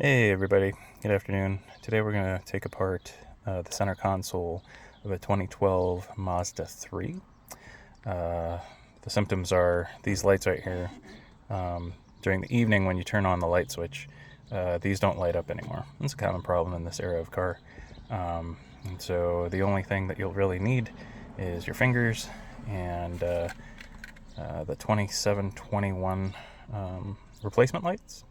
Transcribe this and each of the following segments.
Hey everybody, good afternoon. Today we're going to take apart the center console of a 2012 Mazda 3. The symptoms are these lights right here. During the evening when you turn on the light switch, these don't light up anymore. It's a common problem in this era of car. And so the only thing that you'll really need is your fingers and the 2721 replacement lights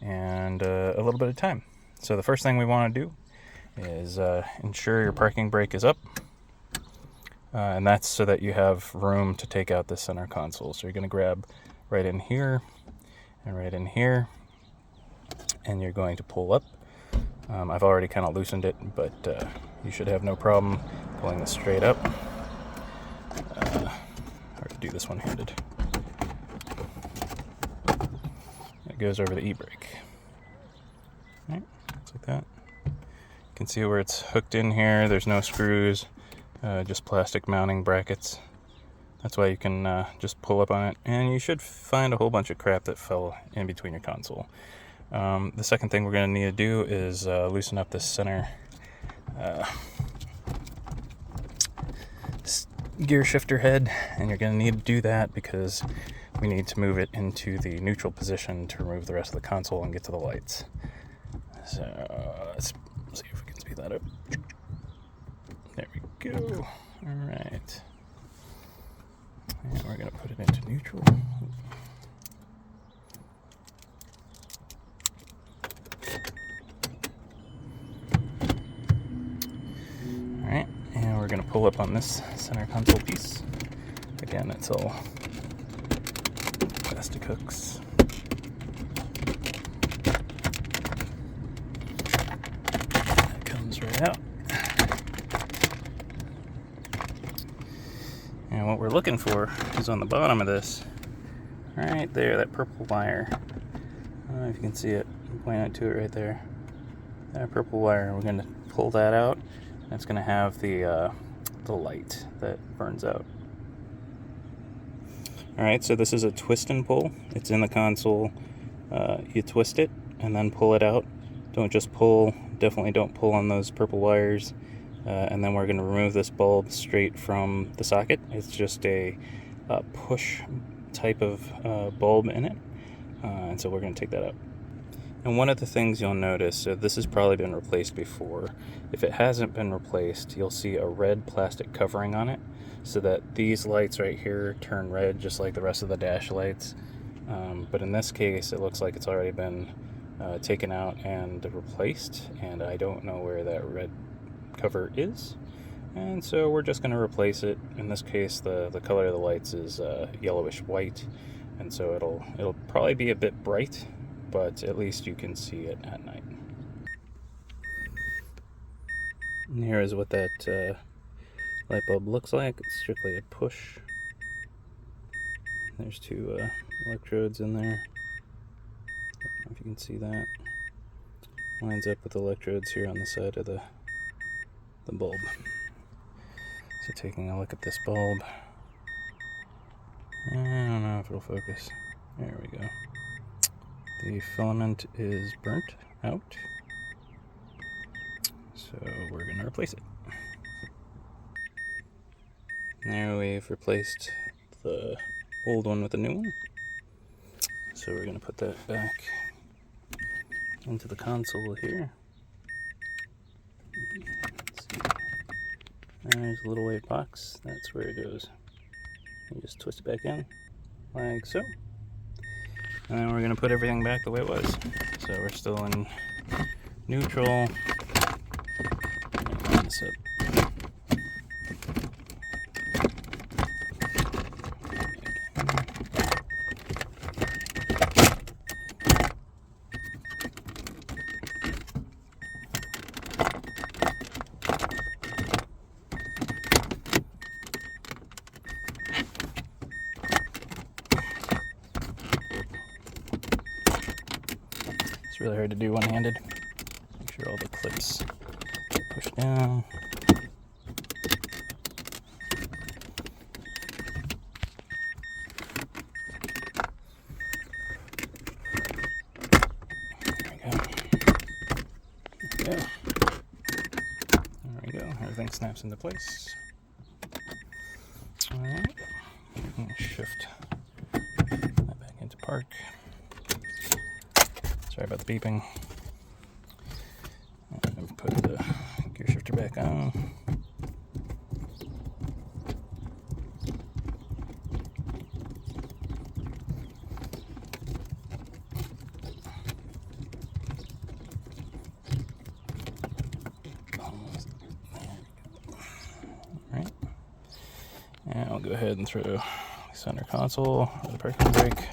and a little bit of time. So the first thing we want to do is ensure your parking brake is up, and that's so that you have room to take out the center console. So you're going to grab right in here and right in here, and you're going to pull up. I've already kind of loosened it, but you should have no problem pulling this straight up. Hard to do this one-handed. It goes over the e-brake. Right, just like that. You can see where it's hooked in here. There's no screws, just plastic mounting brackets. That's why you can just pull up on it, and you should find a whole bunch of crap that fell in between your console. The second thing we're going to need to do is loosen up this center gear shifter head, and you're going to need to do that because we need to move it into the neutral position to remove the rest of the console and get to the lights. So let's see if we can speed that up. There we go. All right. And we're going to put it into neutral. All right, and we're going to pull up on this center console piece. Again, it's all plastic hooks. That comes right out. And what we're looking for is on the bottom of this, right there, that purple wire. I don't know if you can see it. I'm pointing out to it right there. That purple wire. We're going to pull that out, and it's going to have the light that burns out. All right, so this is a twist and pull. It's in the console. You twist it and then pull it out. Don't just pull. Definitely don't pull on those purple wires. And then we're going to remove this bulb straight from the socket. It's just a push type of bulb in it. And so we're going to take that out. And one of the things you'll notice, so this has probably been replaced before. If it hasn't been replaced, you'll see a red plastic covering on it so that these lights right here turn red just like the rest of the dash lights. But in this case, it looks like it's already been taken out and replaced, and I don't know where that red cover is. And so we're just going to replace it. In this case, the color of the lights is yellowish white, and so it'll probably be a bit bright, but at least you can see it at night. And here is what that light bulb looks like. It's strictly a push. There's two electrodes in there. I don't know if you can see that. Lines up with electrodes here on the side of the bulb. So taking a look at this bulb. I don't know if it'll focus. There we go. The filament is burnt out, so we're going to replace it. Now we've replaced the old one with the new one, so we're going to put that back into the console here. Let's see. There's a little white box, that's where it goes. You just twist it back in, like so. And then we're going to put everything back the way it was. So we're still in neutral. Line this up. It's really hard to do one-handed. Make sure all the clips get pushed down. There we go. go. There we go. Everything snaps into place. Alright. Shift that back into park. Sorry about the beeping. And put the gear shifter back on. Alright. And I'll go ahead and throw the center console or the parking brake.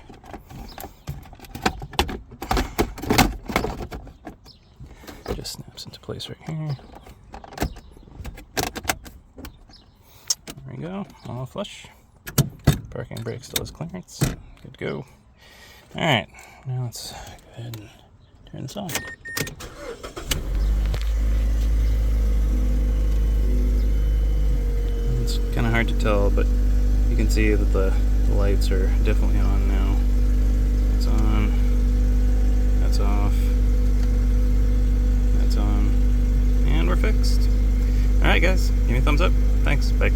Just snaps into place right here. There we go, all flush. Parking brake still has clearance. Good to go. Alright, now let's go ahead and turn this on. It's kind of hard to tell, but you can see that the lights are definitely on now. It's on, that's off, that's on, and we're fixed. Alright guys, give me a thumbs up. Thanks, bye.